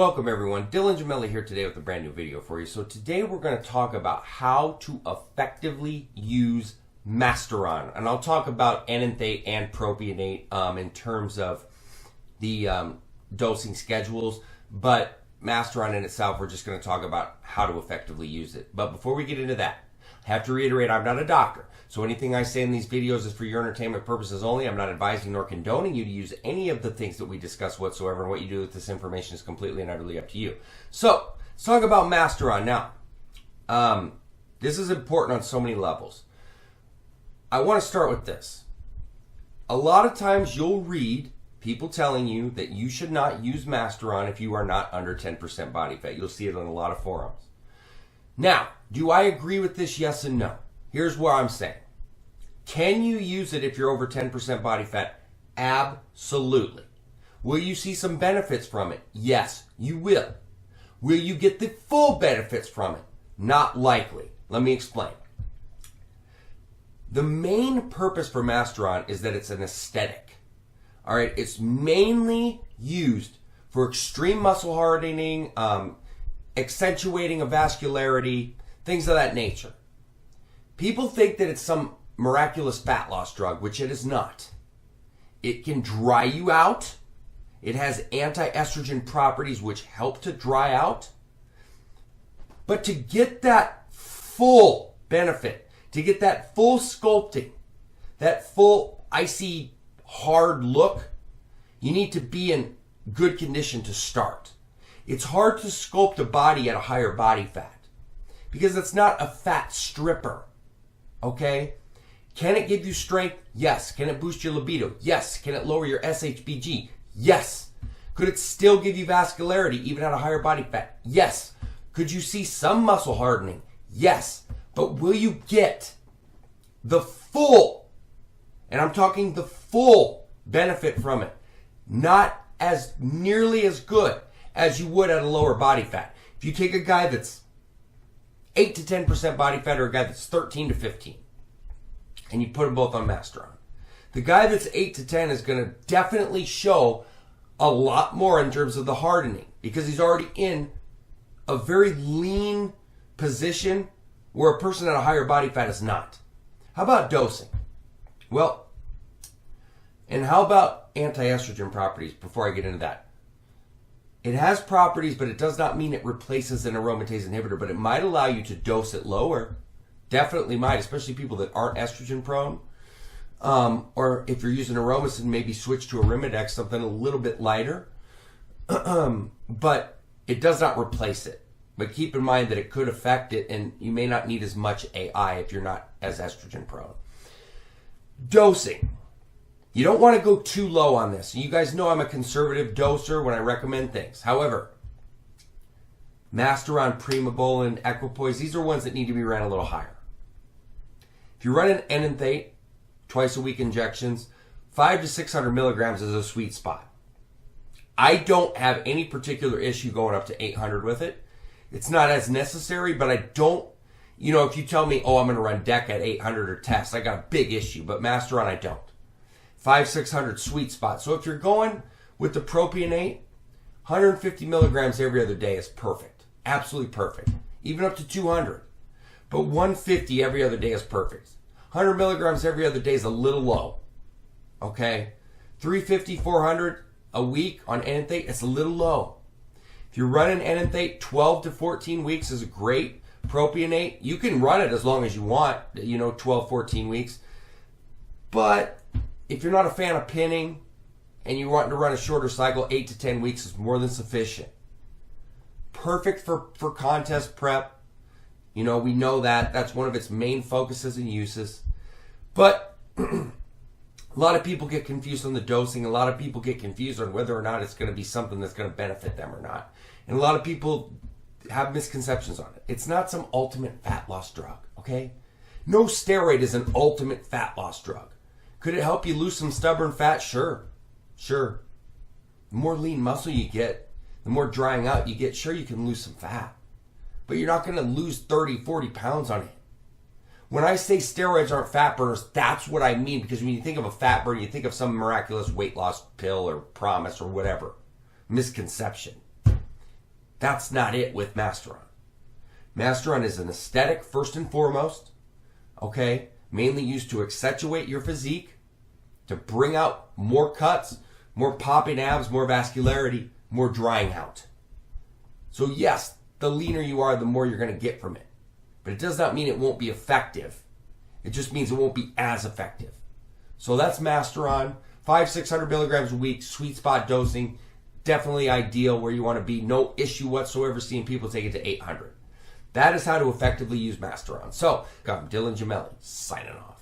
Welcome everyone, Dylan Gemelli here today with a brand new video for you. So today we're going to talk about how to effectively use Masteron. And I'll talk about enanthate and propionate in terms of the dosing schedules. But Masteron in itself, we're just going to talk about how to effectively use it. But before we get into that, I have to reiterate, I'm not a doctor. So anything I say in these videos is for your entertainment purposes only. I'm not advising nor condoning you to use any of the things that we discuss whatsoever, and what you do with this information is completely and utterly up to you. So let's talk about Masteron now. This is important on so many levels. I want to start with this. A lot of times you'll read people telling you that you should not use Masteron if you are not under 10% body fat. You'll see it on a lot of forums. Now, do I agree with this? Yes and no. Here's what I'm saying. Can you use it if you're over 10% body fat? Absolutely. Will you see some benefits from it? Yes, you will. Will you get the full benefits from it? Not likely. Let me explain. The main purpose for Masteron is that it's an aesthetic. All right, it's mainly used for extreme muscle hardening, accentuating of vascularity, things of that nature. People think that it's some miraculous fat loss drug, which it is not. It can dry you out. It has anti-estrogen properties which help to dry out. But to get that full benefit, to get that full sculpting, that full icy hard look, you need to be in good condition to start. It's hard to sculpt a body at a higher body fat because it's not a fat stripper. Okay? Can it give you strength? Yes. Can it boost your libido? Yes. Can it lower your SHBG? Yes. Could it still give you vascularity even at a higher body fat? Yes. Could you see some muscle hardening? Yes. But will you get the full, and I'm talking the full benefit from it, not as nearly as good as you would at a lower body fat? If you take a guy that's 8 to 10% body fat or a guy that's 13 to 15, and you put them both on Masteron, the guy that's 8 to 10 is going to definitely show a lot more in terms of the hardening because he's already in a very lean position where a person at a higher body fat is not. How about dosing? Well, and how about anti-estrogen properties before I get into that? It has properties, but it does not mean it replaces an aromatase inhibitor, but it might allow you to dose it lower. Definitely might, especially people that aren't estrogen prone. Or if you're using aromasin, maybe switch to Arimidex, something a little bit lighter. But it does not replace it. But keep in mind that it could affect it, and you may not need as much AI if you're not as estrogen prone. Dosing. You don't want to go too low on this. You guys know I'm a conservative doser when I recommend things. However, Masteron, Primobolan, Equipoise, these are ones that need to be ran a little higher. If you run an enanthate, twice a week injections, 500 to 600 milligrams is a sweet spot. I don't have any particular issue going up to 800 with it. It's not as necessary, but I don't, if you tell me, I'm going to run DEC at 800 or test, I got a big issue, but Masteron I don't. 500-600 sweet spot. So if you're going with the propionate, 150 milligrams every other day is perfect. Absolutely perfect. Even up to 200. But 150 every other day is perfect. 100 milligrams every other day is a little low. Okay? 350, 400 a week on enanthate, it's a little low. If you're running enanthate, 12 to 14 weeks is great. Propionate, you can run it as long as you want, 12, 14 weeks. But if you're not a fan of pinning and you want to run a shorter cycle, 8 to 10 weeks is more than sufficient. Perfect for contest prep. We know that. That's one of its main focuses and uses. But a lot of people get confused on the dosing. A lot of people get confused on whether or not it's going to be something that's going to benefit them or not. And a lot of people have misconceptions on it. It's not some ultimate fat loss drug, okay? No steroid is an ultimate fat loss drug. Could it help you lose some stubborn fat? Sure. The more lean muscle you get, the more drying out you get, sure you can lose some fat. But you're not going to lose 30, 40 pounds on it. When I say steroids aren't fat burners, that's what I mean. Because when you think of a fat burner, you think of some miraculous weight loss pill or promise or whatever. Misconception. That's not it with Masteron. Masteron is an aesthetic first and foremost, okay? Mainly used to accentuate your physique, to bring out more cuts, more popping abs, more vascularity, more drying out. So yes, the leaner you are, the more you're going to get from it. But it does not mean it won't be effective. It just means it won't be as effective. So that's Masteron. 500-600 milligrams a week, sweet spot dosing. Definitely ideal where you want to be. No issue whatsoever seeing people take it to 800. That is how to effectively use Masteron. So, I'm Dylan Gemelli, signing off.